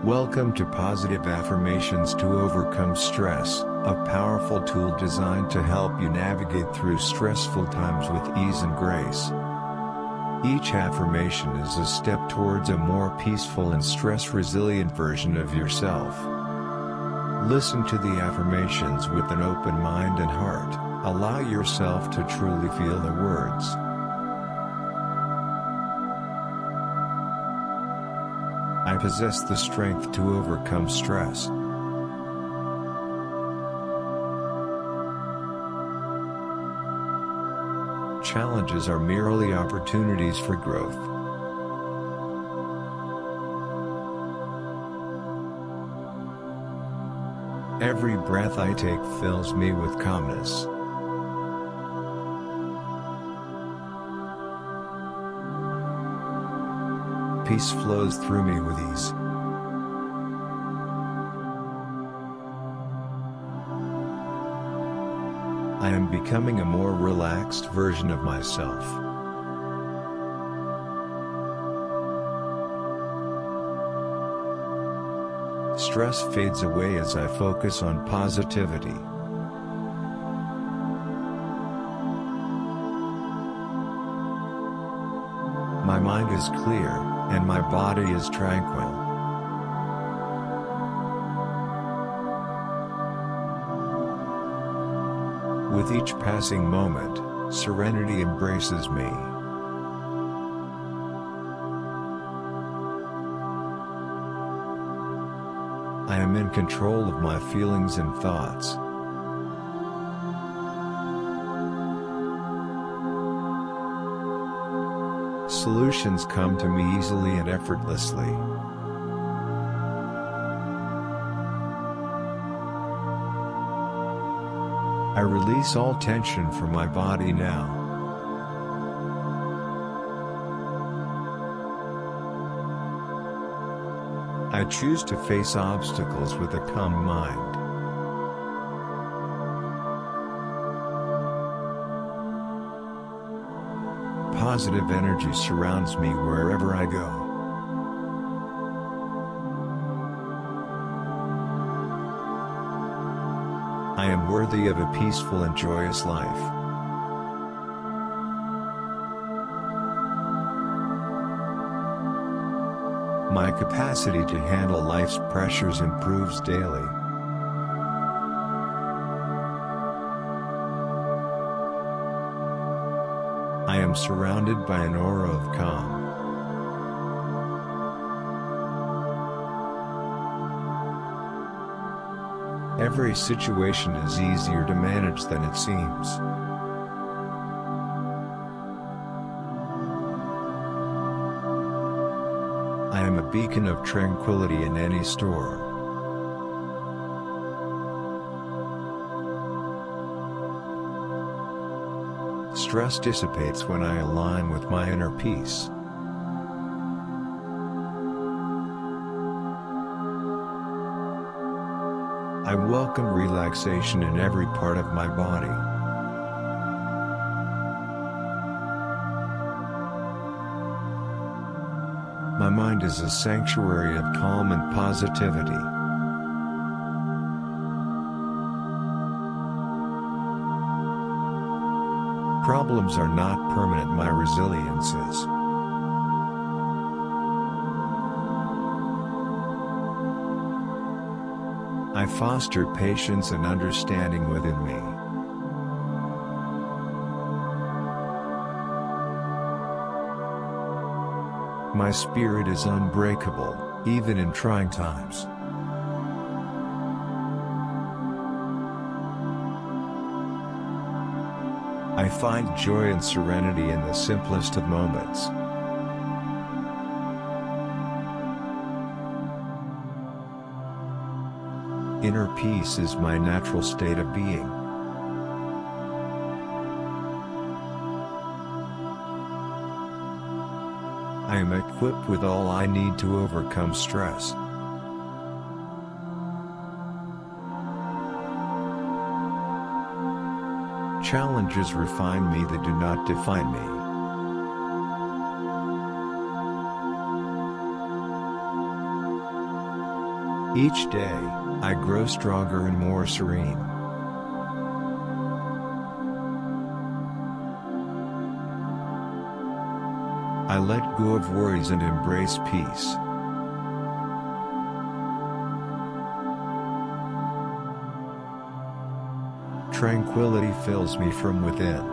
Welcome to Positive Affirmations to Overcome Stress, a powerful tool designed to help you navigate through stressful times with ease and grace. Each affirmation is a step towards a more peaceful and stress-resilient version of yourself. Listen to the affirmations with an open mind and heart. Allow yourself to truly feel the words. I possess the strength to overcome stress. Challenges are merely opportunities for growth. Every breath I take fills me with calmness. Peace flows through me with ease. I am becoming a more relaxed version of myself. Stress fades away as I focus on positivity. My mind is clear, and my body is tranquil. With each passing moment, serenity embraces me. I am in control of my feelings and thoughts. Solutions come to me easily and effortlessly. I release all tension from my body now. I choose to face obstacles with a calm mind. Positive energy surrounds me wherever I go. I am worthy of a peaceful and joyous life. My capacity to handle life's pressures improves daily. I am surrounded by an aura of calm. Every situation is easier to manage than it seems. I am a beacon of tranquility in any storm. Stress dissipates when I align with my inner peace. I welcome relaxation in every part of my body. My mind is a sanctuary of calm and positivity. Problems are not permanent, my resilience is. I foster patience and understanding within me. My spirit is unbreakable, even in trying times. I find joy and serenity in the simplest of moments. Inner peace is my natural state of being. I am equipped with all I need to overcome stress. Challenges refine me, they do not define me. Each day, I grow stronger and more serene. I let go of worries and embrace peace. Tranquility fills me from within,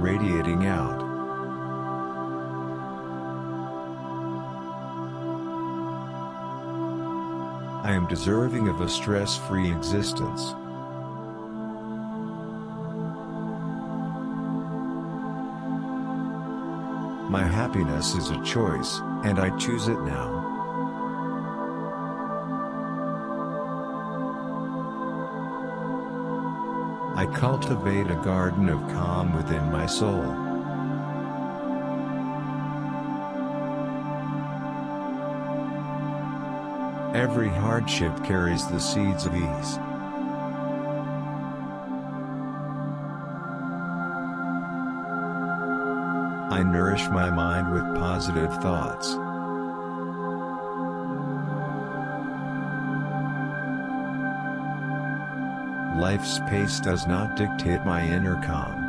radiating out. I am deserving of a stress-free existence. My happiness is a choice, and I choose it now. I cultivate a garden of calm within my soul. Every hardship carries the seeds of ease. I nourish my mind with positive thoughts. Life's pace does not dictate my inner calm.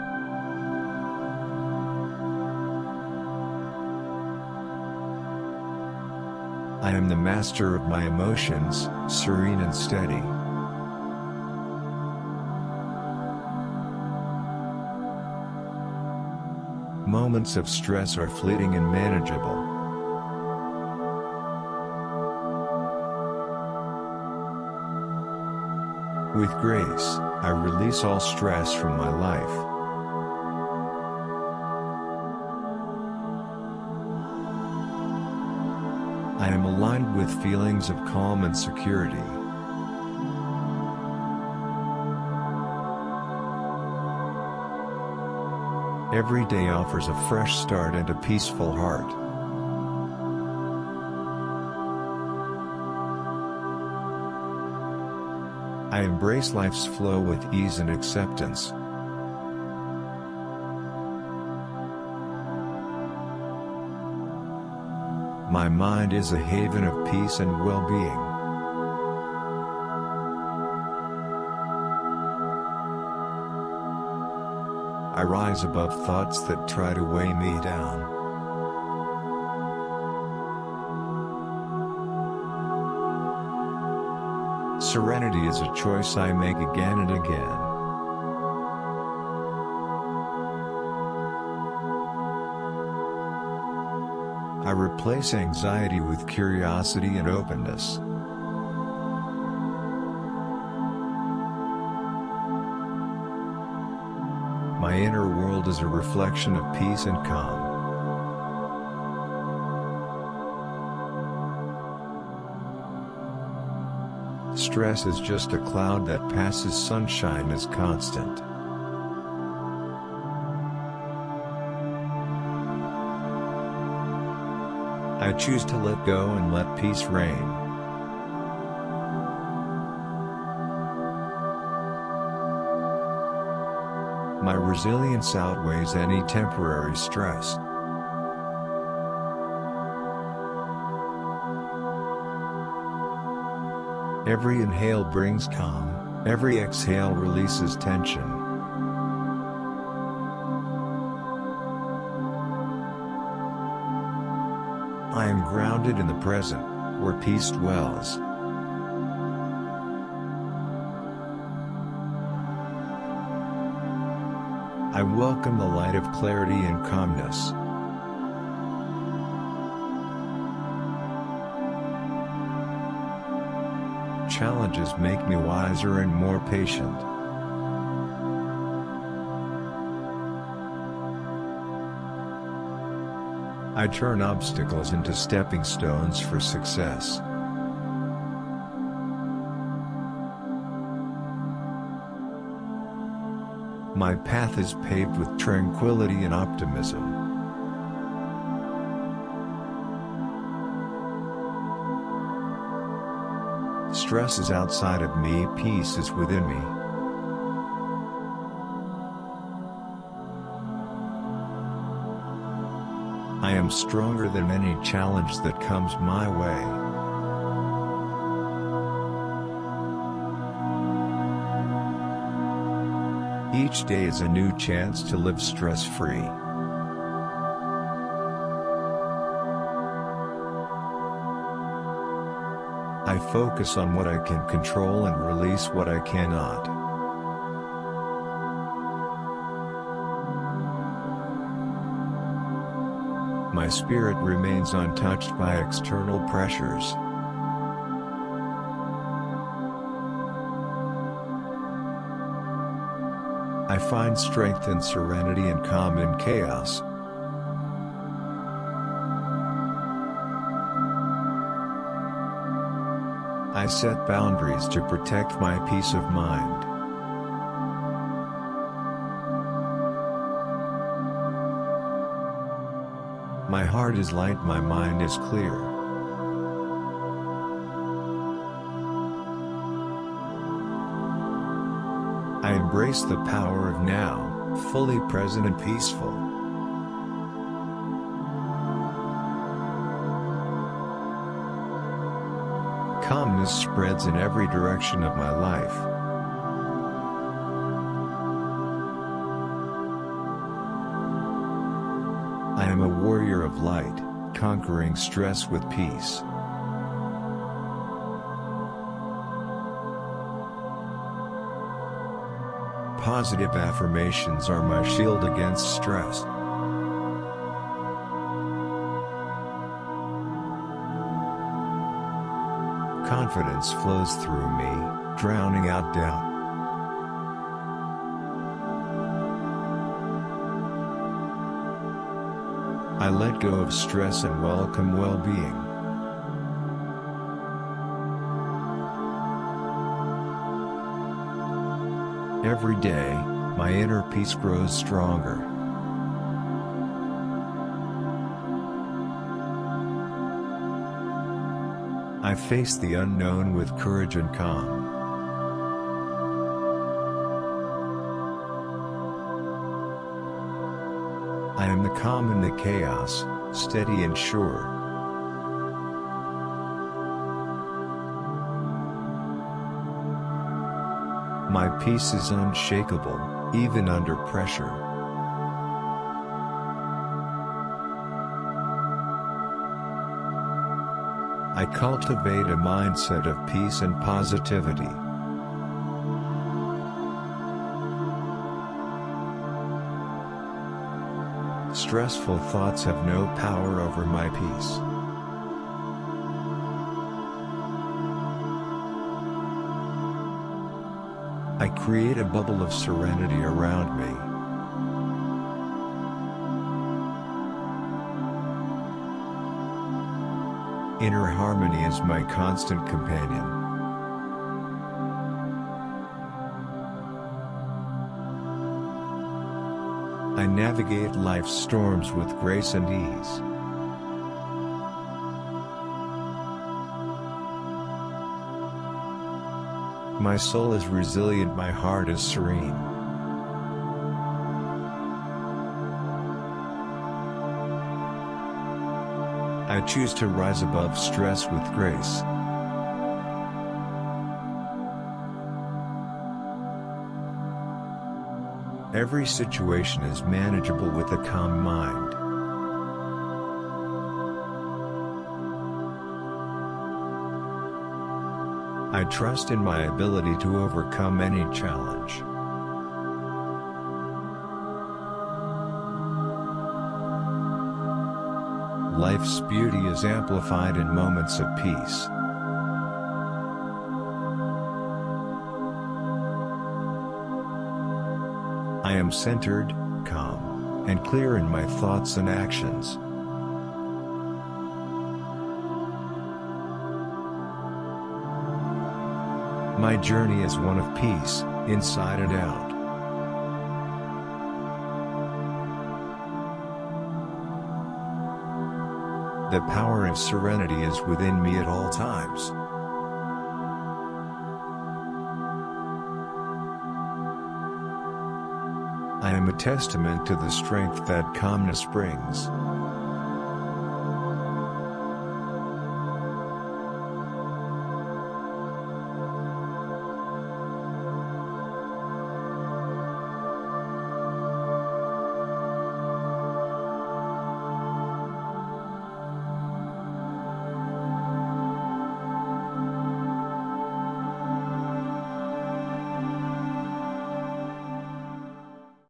I am the master of my emotions, serene and steady. Moments of stress are fleeting and manageable. With grace, I release all stress from my life. I am aligned with feelings of calm and security. Every day offers a fresh start and a peaceful heart. I embrace life's flow with ease and acceptance. My mind is a haven of peace and well-being. I rise above thoughts that try to weigh me down. Serenity is a choice I make again and again. I replace anxiety with curiosity and openness. My inner world is a reflection of peace and calm. Stress is just a cloud that passes, sunshine is constant. I choose to let go and let peace reign. My resilience outweighs any temporary stress. Every inhale brings calm, every exhale releases tension. I am grounded in the present, where peace dwells. I welcome the light of clarity and calmness. Challenges make me wiser and more patient. I turn obstacles into stepping stones for success. My path is paved with tranquility and optimism. Stress is outside of me, peace is within me. I am stronger than any challenge that comes my way. Each day is a new chance to live stress-free. I focus on what I can control and release what I cannot. My spirit remains untouched by external pressures. I find strength and serenity and calm in chaos. I set boundaries to protect my peace of mind. My heart is light, my mind is clear. I embrace the power of now, fully present and peaceful. Calmness spreads in every direction of my life. I am a warrior of light, conquering stress with peace. Positive affirmations are my shield against stress. Confidence flows through me, drowning out doubt. I let go of stress and welcome well-being. Every day, my inner peace grows stronger. I face the unknown with courage and calm. I am the calm in the chaos, steady and sure. My peace is unshakable, even under pressure. I cultivate a mindset of peace and positivity. Stressful thoughts have no power over my peace. I create a bubble of serenity around me. Inner harmony is my constant companion. I navigate life's storms with grace and ease. My soul is resilient, my heart is serene. I choose to rise above stress with grace. Every situation is manageable with a calm mind. I trust in my ability to overcome any challenge. Life's beauty is amplified in moments of peace. I am centered, calm, and clear in my thoughts and actions. My journey is one of peace, inside and out. The power of serenity is within me at all times. I am a testament to the strength that calmness brings.